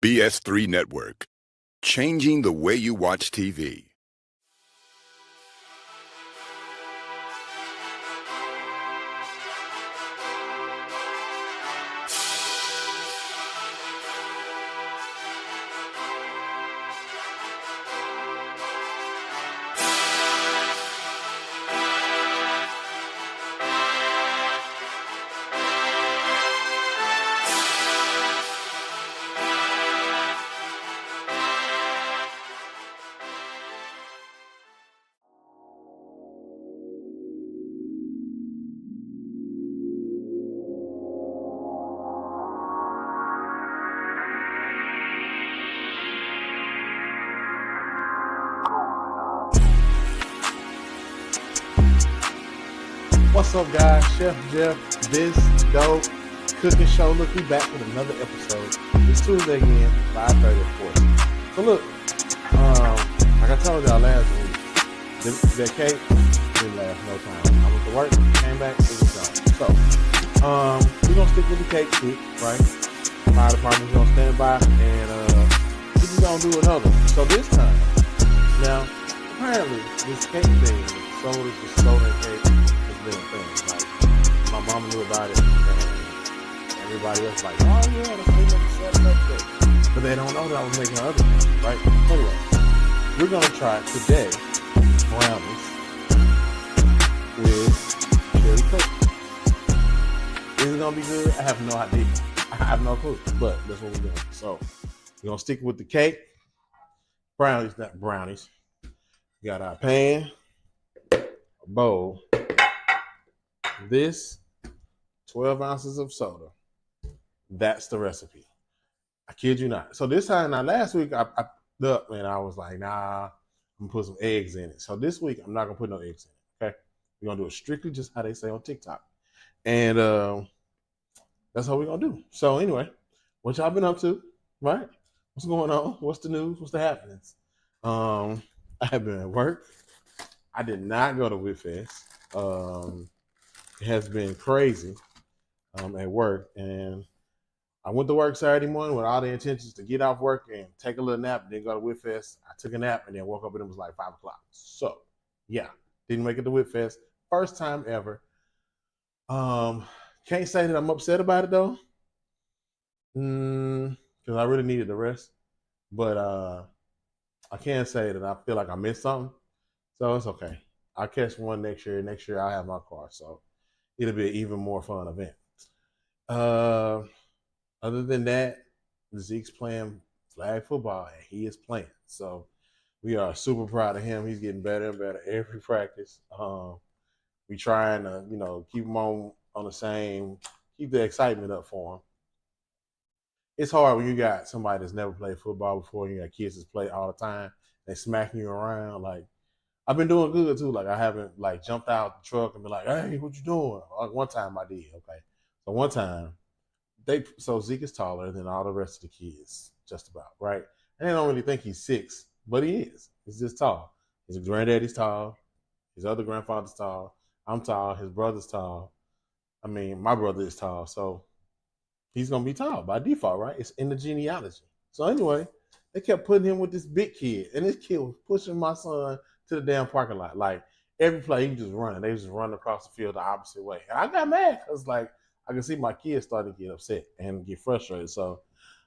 BS3 Network, changing the way you watch TV. What's up, guys? Chef Jeff, this dope cooking show. Look, we back with another episode. It's Tuesday again, 5:30 of course. So look, like I told y'all last week, that cake didn't last no time. I went to work, came back, it was gone. So, we're gonna stick with the cake too, right? Fire department's gonna stand by, and we're just gonna do another one. So this time, now, apparently, this cake thing, sold as the stolen cake. Thing. Like, my mama knew about it, and everybody else like, oh yeah, that's how you make a set up cake. But they don't know that I was making other things, right? Anyway, we're gonna try today brownies with cherry cookies. Is it gonna be good? I have no idea. I have no clue, but that's what we're doing. So we're gonna stick with the cake. Brownies, not brownies. We got our pan, a bowl. This 12 ounces of soda. That's the recipe. I kid you not. So this time, now last week I looked and I was like, nah, I'm gonna put some eggs in it. So this week I'm not gonna put no eggs in it. Okay, we're gonna do it strictly just how they say on TikTok, and that's how we're gonna do. So anyway, what y'all been up to? Right? What's going on? What's the news? What's the happenings? I have been at work. I did not go to WITFest. It has been crazy at work, and I went to work Saturday morning with all the intentions to get off work and take a little nap, and then go to WITFest. I took a nap and then woke up and it was like 5 o'clock. So yeah, didn't make it to WITFest. First time ever. Can't say that I'm upset about it though, because I really needed the rest. But I can say that I feel like I missed something, so it's okay. I'll catch one next year. Next year I'll have my car, so it'll be an even more fun event. Other than that, Zeke's playing flag football, and he is playing. So we are super proud of him. He's getting better and better every practice. We trying to, keep him on the same, keep the excitement up for him. It's hard when you got somebody that's never played football before, and you got kids that play all the time. They smacking you around. Like, I've been doing good too. Like, I haven't jumped out the truck and been like, "Hey, what you doing?" Like, one time I did. Okay, so one time Zeke is taller than all the rest of the kids, just about, right? And they don't really think he's 6, but he is. He's just tall. His granddaddy's tall. His other grandfather's tall. I'm tall. His brother's tall. I mean, my brother is tall, so he's gonna be tall by default, right? It's in the genealogy. So anyway, they kept putting him with this big kid, and this kid was pushing my son to the damn parking lot. Like, every play, he just running. They just running across the field the opposite way. And I got mad because, I can see my kids starting to get upset and get frustrated. So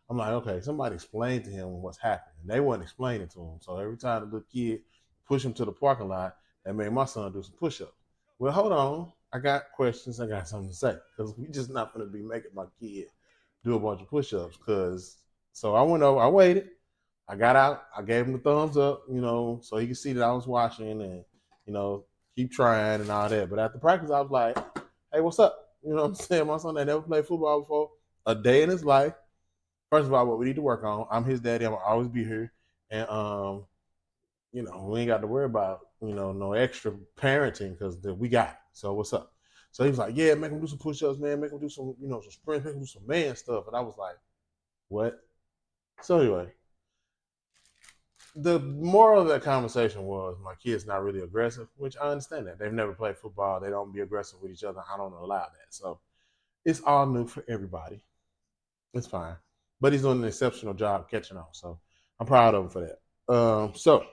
I'm like, okay, somebody explain to him what's happening. They wasn't explaining to him. So every time the little kid pushed him to the parking lot, that made my son do some push-ups. Well, hold on. I got questions. I got something to say, because we just not going to be making my kid do a bunch of push-ups. So I went over. I waited. I got out. I gave him the thumbs up, so he could see that I was watching and, keep trying and all that. But after practice, I was like, hey, what's up? You know what I'm saying? My son had never played football before, a day in his life. First of all, what we need to work on, I'm his daddy. I'm going to always be here. And, we ain't got to worry about, no extra parenting, because we got it. So what's up? So he was like, yeah, make him do some push-ups, man. Make him do some, some sprints. Make him do some man stuff. And I was like, what? So anyway, the moral of that conversation was my kid's not really aggressive, which I understand that. They've never played football. They don't be aggressive with each other. I don't allow that. So it's all new for everybody. It's fine. but he's doing an exceptional job catching on. So I'm proud of him for that. So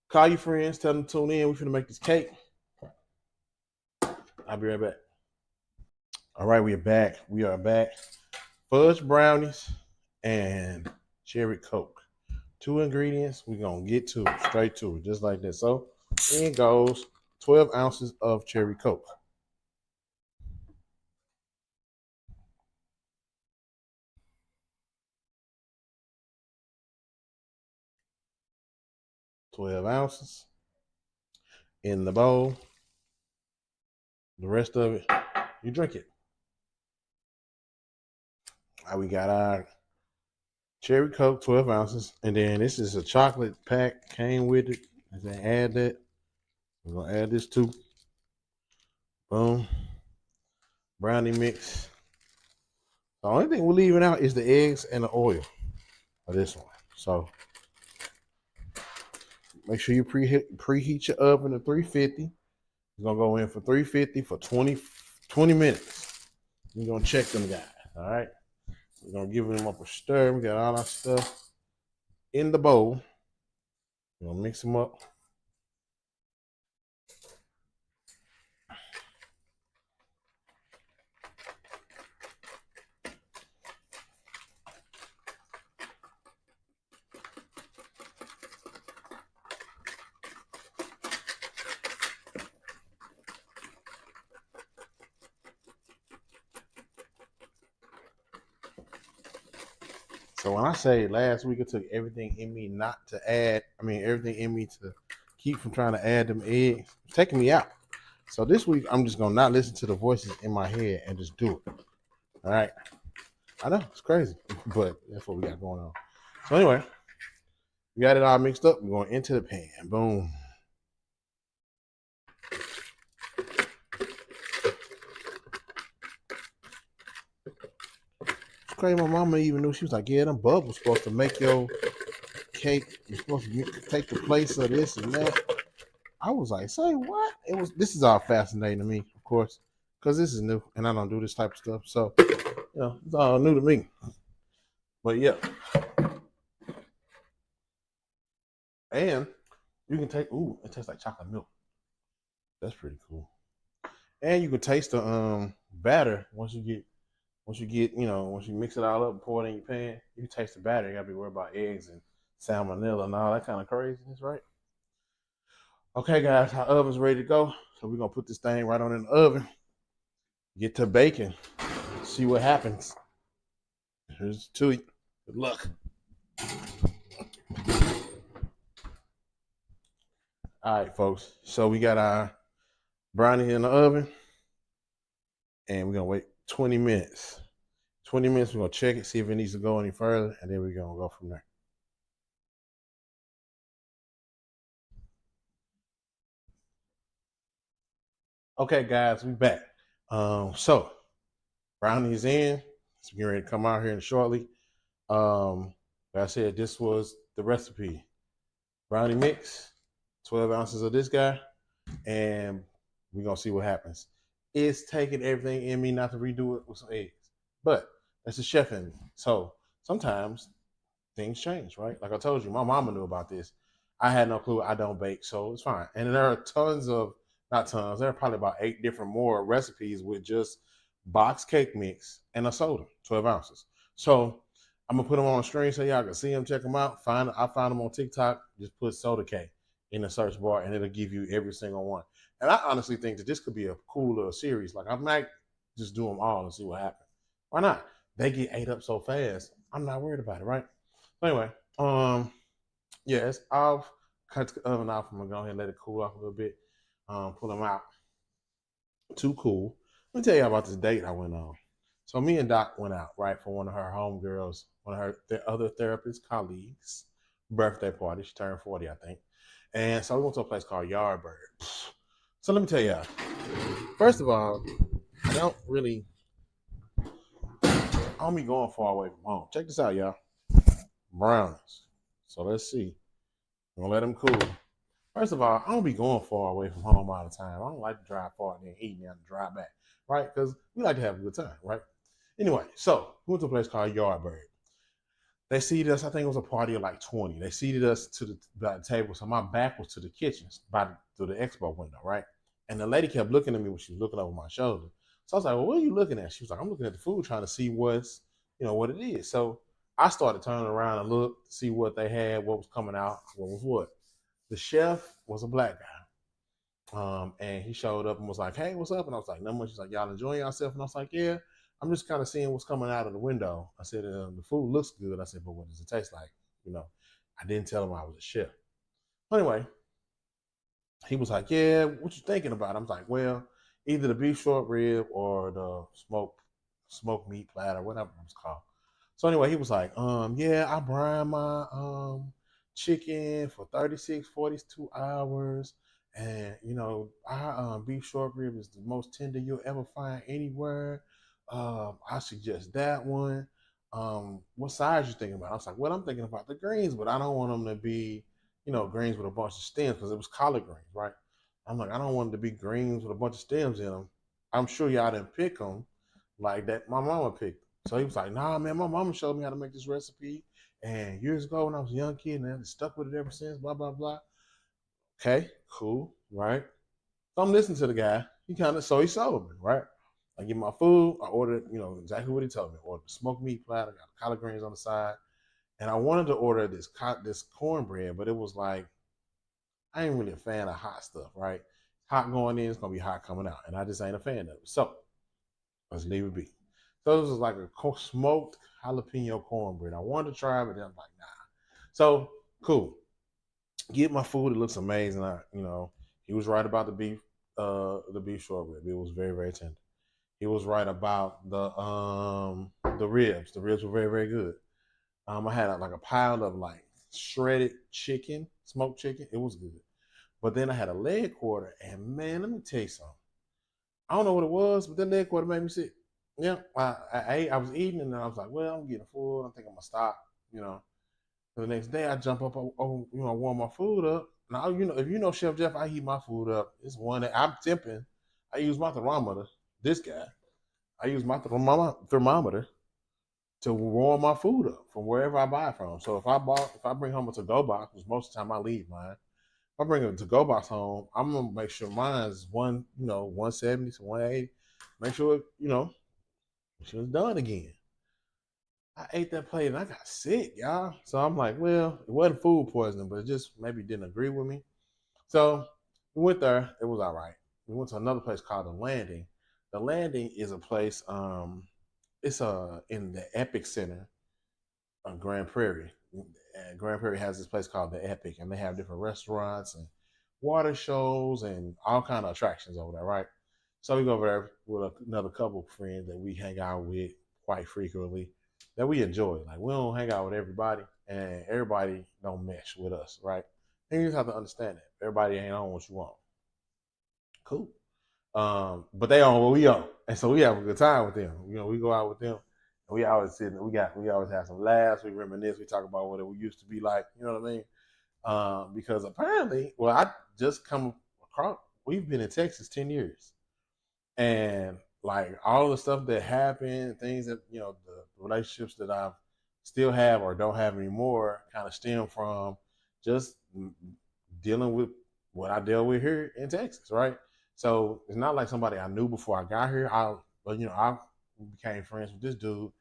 call your friends, tell them to tune in. We're finna make this cake. I'll be right back. All right, we are back. We are back. Fudge brownies and cherry coke. 2 ingredients. We're gonna get to it, straight to it, just like that. So in goes 12 ounces of cherry coke. 12 ounces in the bowl. The rest of it, you drink it. All right, we got our cherry coke, 12 ounces, and then this is a chocolate pack, came with it. And then add that. We're gonna add this too. Boom. Brownie mix. The only thing we're leaving out is the eggs and the oil of this one. So make sure you preheat your oven to 350. You're gonna go in for 350 for 20 minutes. We're gonna check them guys. All right. We're gonna give them up a stir. We got all our stuff in the bowl. We're gonna mix them up. So when I say last week, it took everything in me not to add. I mean, everything in me to keep from trying to add them eggs. It's taking me out. So this week, I'm just gonna not listen to the voices in my head and just do it. All right. I know it's crazy, but that's what we got going on. So anyway, we got it all mixed up. We're going into the pan. Boom. It's crazy. My mama even knew. She was like, "Yeah, them bubbles supposed to make your cake. You're supposed to take the place of this and that." I was like, "Say what?" It was. This is all fascinating to me, of course, because this is new and I don't do this type of stuff. So, it's all new to me. But yeah, and you can take. Ooh, it tastes like chocolate milk. That's pretty cool. And you can taste the batter once you mix it all up and pour it in your pan. You can taste the batter. You gotta be worried about eggs and salmonella and all that kind of craziness, right? Okay, guys, our oven's ready to go. So we're gonna put this thing right on in the oven. Get to baking. See what happens. Here's to it. Good luck. All right, folks. So we got our brownie in the oven, and we're gonna wait 20 minutes. 20 minutes, we're gonna check it, see if it needs to go any further, and then we're gonna go from there. Okay, guys, we back. So brownie is in. It's getting ready to come out here shortly. Like I said, this was the recipe. Brownie mix, 12 ounces of this guy, and we're gonna see what happens. It's taking everything in me not to redo it with some eggs. But that's the chef in me. So sometimes things change, right? Like I told you, my mama knew about this. I had no clue. I don't bake, so it's fine. And there are tons of, not tons, there are probably about 8 different more recipes with just box cake mix and a soda, 12 ounces. So I'm gonna put them on the screen so y'all can see them, check them out. I found them on TikTok. Just put soda cake in the search bar, and it'll give you every single one. And I honestly think that this could be a cool little series. Like I might just do them all and see what happens. Why not? They get ate up so fast. I'm not worried about it, right? So anyway, yeah, it's off. Cut the oven off. I'm gonna go ahead and let it cool off a little bit. Pull them out. Too cool. Let me tell you about this date I went on. So me and Doc went out, right, for one of her homegirls, one of her other therapist colleagues' birthday party. She turned 40, I think. And so we went to a place called Yardbird. So let me tell y'all. First of all, I don't be going far away from home. Check this out, y'all. Brownies. So let's see. I'm gonna let them cool. First of all, I don't be going far away from home all the time. I don't like to drive far and then eat and have to drive back, right? Because we like to have a good time, right? Anyway, so we went to a place called Yardbird. They seated us. I think it was a party of like 20. They seated us to the table, so my back was to the kitchen, through the expo window, right? And the lady kept looking at me when she was looking over my shoulder. So I was like, "Well, what are you looking at?" She was like, "I'm looking at the food, trying to see what it is." So I started turning around and look to see what they had, what was coming out, what was what. The chef was a black guy. And he showed up and was like, "Hey, what's up?" And I was like, "No much." She's like, "Y'all enjoying yourself?" And I was like, "Yeah, I'm just kind of seeing what's coming out of the window." I said, "The food looks good." I said, "But what does it taste like?" You know, I didn't tell him I was a chef. Anyway, he was like, "Yeah, what you thinking about?" I was like, "Well, either the beef short rib or the smoked meat platter, whatever it was called." So anyway, he was like, yeah, I brine my chicken for 36, 42 hours. And our beef short rib is the most tender you'll ever find anywhere. I suggest that one. What size you thinking about? I was like, well, I'm thinking about the greens, but I don't want them to be, greens with a bunch of stems because it was collard greens, right? I'm like, I don't want them to be greens with a bunch of stems in them. I'm sure y'all didn't pick them like that. My mama picked them. So he was like, nah, man, my mama showed me how to make this recipe. And years ago when I was a young kid, and I've stuck with it ever since, blah, blah, blah. Okay, cool, right? So I'm listening to the guy. He sold me, right? I get my food. I ordered, exactly what he told me. I ordered the smoked meat platter, got collard greens on the side. And I wanted to order this cornbread, but it was like, I ain't really a fan of hot stuff, right? Hot going in, it's going to be hot coming out. And I just ain't a fan of it. So let's leave it be. So this was like a smoked jalapeno cornbread. I wanted to try it, but then I'm like, nah. So cool. Get my food. It looks amazing. He was right about the beef short rib. It was very, very tender. He was right about the ribs. The ribs were very, very good. I had like a pile of like shredded chicken, smoked chicken. It was good. But then I had a leg quarter, and man, let me tell you something. I don't know what it was, but that leg quarter made me sick. Yeah, I was eating, and I was like, well, I'm getting full. I think I'm gonna stop. You know, the next day I jump up, warm my food up. Now, if you know Chef Jeff, I heat my food up. It's one that I'm temping. I use my thermometer. This guy, I use my thermometer to warm my food up from wherever I buy it from. So if I bring home a to-go box, which most of the time I leave mine. If I bring a to-go box home, I'm gonna make sure mine's 170 to 180. Make sure she was done again. I ate that plate and I got sick, y'all. So I'm like, well, it wasn't food poisoning, but it just maybe didn't agree with me. So we went there. It was all right. We went to another place called the Landing. The Landing is a place. It's in the Epic Center on Grand Prairie. And Grand Prairie has this place called the Epic, and they have different restaurants and water shows and all kind of attractions over there, right? So we go over there with another couple of friends that we hang out with quite frequently that we enjoy. Like we don't hang out with everybody, and everybody don't mesh with us, right? And you just have to understand that everybody ain't on what you want. Cool. But they on what we on, and so we have a good time with them. We go out with them. And we always sit. We always have some laughs. We reminisce. We talk about what it used to be like. You know what I mean? Because apparently, well, I just come across. We've been in Texas 10 years, and like all the stuff that happened, things that the relationships that I still have or don't have anymore, kind of stem from just dealing with what I deal with here in Texas, right? So it's not like somebody I knew before I got here. I became friends with this dude,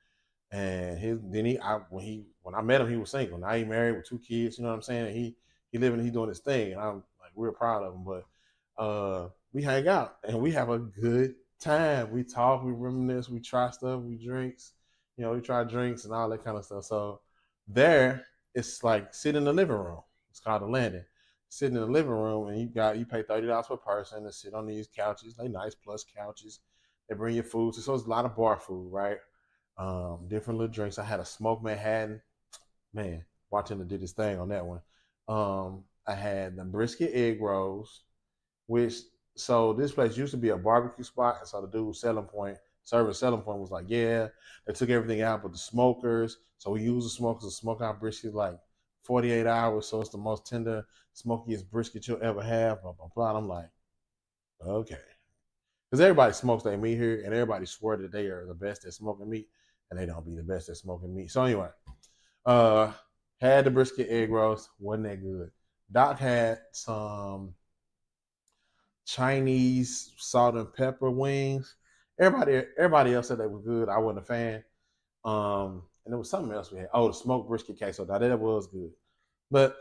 and when I met him, he was single. Now he married with 2 kids. You know what I'm saying? And he living, he doing his thing, and I'm like real proud of him. But we hang out and we have a good time. We talk, we reminisce, we try stuff, we drinks. We try drinks and all that kind of stuff. So there, it's like sit in the living room. It's called the Landing. Sit in the living room, and you pay $30 per person to sit on these couches. They nice plus couches. They bring you food. So it's a lot of bar food, right? Different little drinks. I had a smoked Manhattan. Man, bartender did his thing on that one. I had the brisket egg rolls, which so this place used to be a barbecue spot, and so the dude service selling point was like, yeah, they took everything out but the smokers. So we use the smokers to smoke out brisket like 48 hours, so it's the most tender, smokiest brisket you'll ever have. Blah blah blah. And I'm like, okay, because everybody smokes their meat here, and everybody swear that they are the best at smoking meat, and they don't be the best at smoking meat. So anyway, uh, had the brisket egg roast, wasn't that good. Doc had some Chinese salt and pepper wings. Everybody else said they were good. I wasn't a fan. And there was something else we had. Oh, the smoked brisket queso. Now that was good. But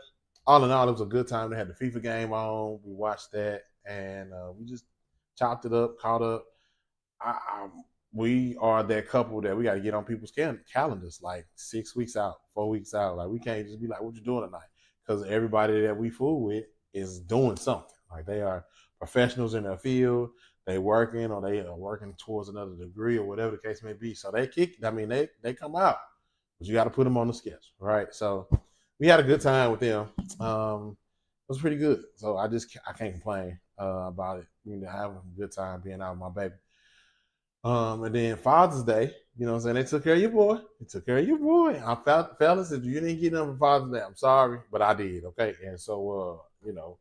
all in all, it was a good time. They had the FIFA game on. We watched that, and we just chopped it up, caught up. I, we are that couple that we got to get on people's calendars like 6 weeks out, 4 weeks out. Like we can't just be like, "What you doing tonight?" Because everybody that we fool with is doing something. Like they are professionals in their field. They working or they are working towards another degree or whatever the case may be. So they kick. I mean, they come out, but you got to put them on the schedule, right? So we had a good time with them. It was pretty good. So I can't complain about it. You know, having a good time being out with my baby. And then Father's Day, you know what I'm saying? They took care of your boy. They took care of your boy. I felt fellas, if you didn't get them for Father's Day, I'm sorry, but I did, okay? And so you know,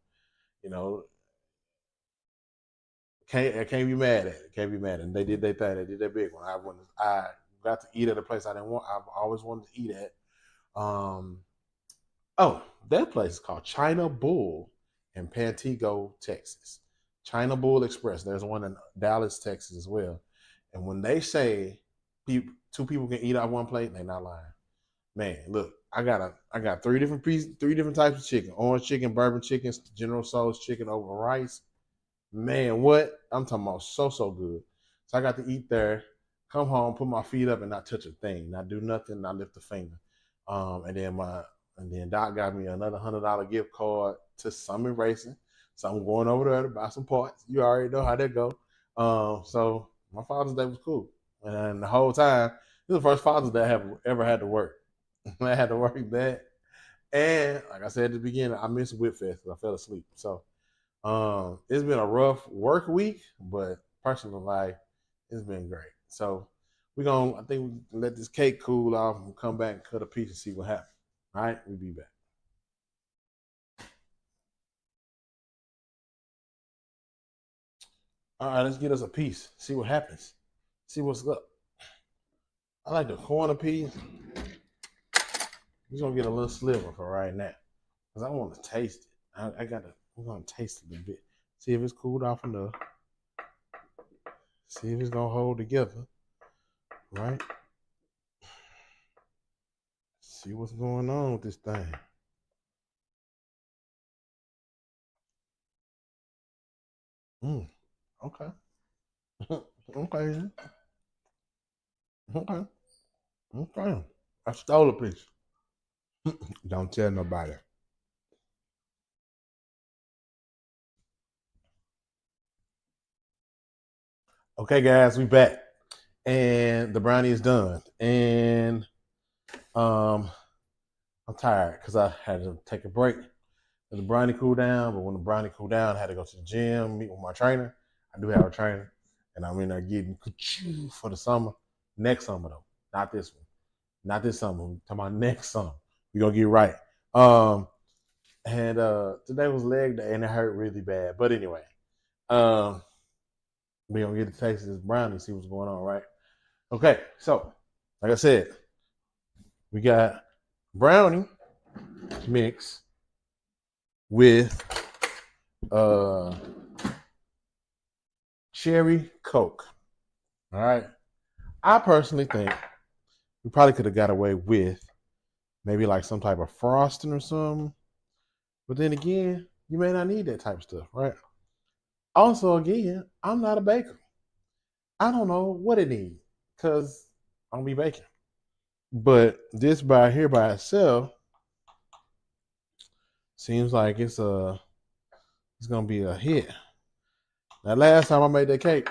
can't be mad at it. Can't be mad at it. They did their thing, they did their big one. I got to eat at a place I didn't want. I've always wanted to eat at. Um that place is called China Bull in Pantego, Texas. China Bull Express. There's one in Dallas, Texas as well. And when they say two people can eat out one plate, they're not lying. Man, look, I got three different pieces, three different types of chicken: orange chicken, bourbon chicken, General Tso's chicken over rice. Man, what I'm talking about, so good. So I got to eat there, come home, put my feet up, and not touch a thing, not do nothing, not lift a finger. And then Doc got me another $100 gift card to Summit Racing. So I'm going over there to buy some parts. You already know how that go. So my Father's Day was cool, and the whole time this is the first Father's Day I have ever had to work. I had to work that, and like I said at the beginning, I missed Whip Fest because I fell asleep. So it's been a rough work week, but personal life, it's been great. So I think we can let this cake cool off and come back and cut a piece and see what happens. All right, we'll be back. All right, let's get us a piece. See what happens. See what's up. I like the corner piece. We're gonna get a little sliver for right now, cause I want to taste it. We're gonna taste it a bit. See if it's cooled off enough. See if it's gonna hold together. Right. See what's going on with this thing. Mm, okay. Okay. Okay. Okay. I stole a piece. Don't tell nobody. Okay, guys, we back, and the brownie is done, and um, I'm tired because I had to take a break. And the brownie cooled down, but when the brownie cooled down, I had to go to the gym, meet with my trainer. I do have a trainer, and I'm in there getting for the summer. Next summer though, not this one, not this summer. I'm talking about next summer. We gonna get right. Um, and today was leg day, and it hurt really bad. But anyway, um, we gonna get the taste of this brownie, see what's going on, right? Okay, so like I said, we got brownie mix with uh cherry coke. All right. I personally think we probably could have got away with maybe like some type of frosting or something. But then again, you may not need that type of stuff, right? Also, again, I'm not a baker. I don't know what it needs because I don't be baking. But this by here by itself seems like it's gonna be a hit. Now, last time I made that cake,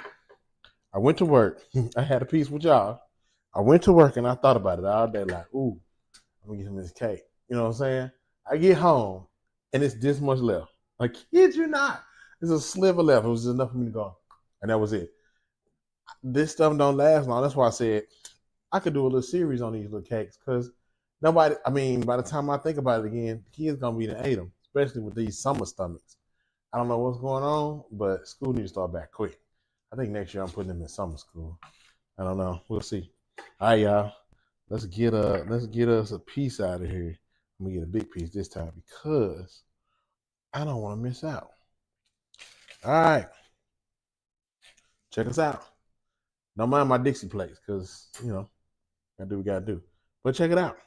I went to work. I had a piece with y'all. I went to work and I thought about it all day, like, ooh, I'm gonna get him this cake. You know what I'm saying? I get home and it's this much left. I kid you not. There's a sliver left. It was just enough for me to go. And that was it. This stuff don't last long. That's why I said I could do a little series on these little cakes because nobody, I mean, by the time I think about it again, the kids gonna be to ate them, especially with these summer stomachs. I don't know what's going on, but school needs to start back quick. I think next year I'm putting him in summer school. I don't know. We'll see. All right, y'all. Let's get us a piece out of here. I'm gonna get a big piece this time because I don't want to miss out. All right. Check us out. Don't mind my Dixie plates, because gotta do what we gotta do. But check it out.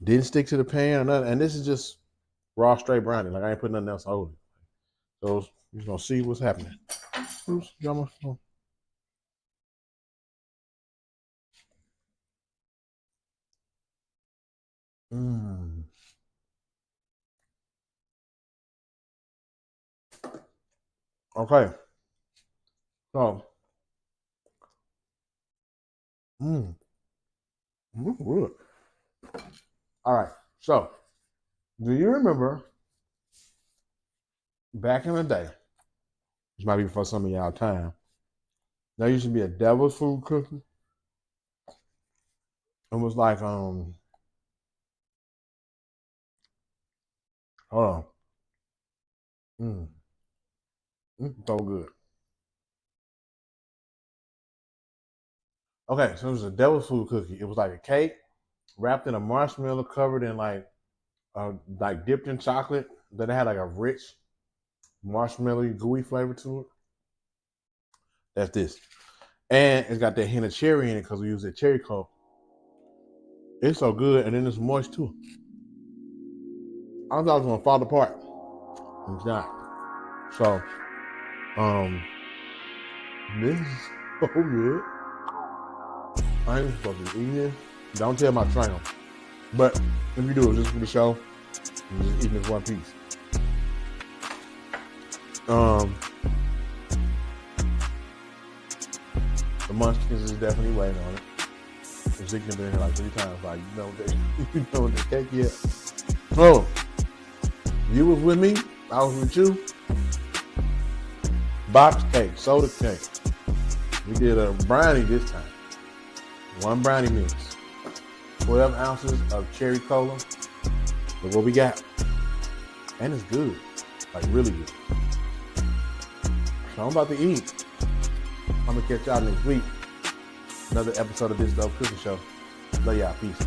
Didn't stick to the pan or nothing. And this is just raw straight brownie. Like I ain't putting nothing else on it. So you're gonna see what's happening. Oops, got my phone. Okay. So good. All right. So do you remember back in the day? This might be for some of y'all time. There used to be a devil's food cookie. It was like hold on. So good. Okay, so it was a devil's food cookie. It was like a cake wrapped in a marshmallow covered in like dipped in chocolate. Then it had like a rich marshmallowy gooey flavor to it. That's this. And it's got that hint of cherry in it because we use that cherry coke. It's so good, and then it's moist too. I thought it was gonna fall apart. It's not. So, this is so good. I ain't supposed to be eating this. Don't tell my trainer. But if you do it just for the show, I'm just eating this one piece. The munchkins is definitely waiting on it. Zeke has been here like 3 times. Like, you know the cake yet? Oh, you was with me. I was with you. Box cake, soda cake. We did a brownie this time. 1 brownie mix. 12 ounces of cherry cola. Look what we got. And it's good. Like really good. So I'm about to eat. I'm gonna catch y'all next week. Another episode of This Dope Cooking Show. Love y'all. Peace.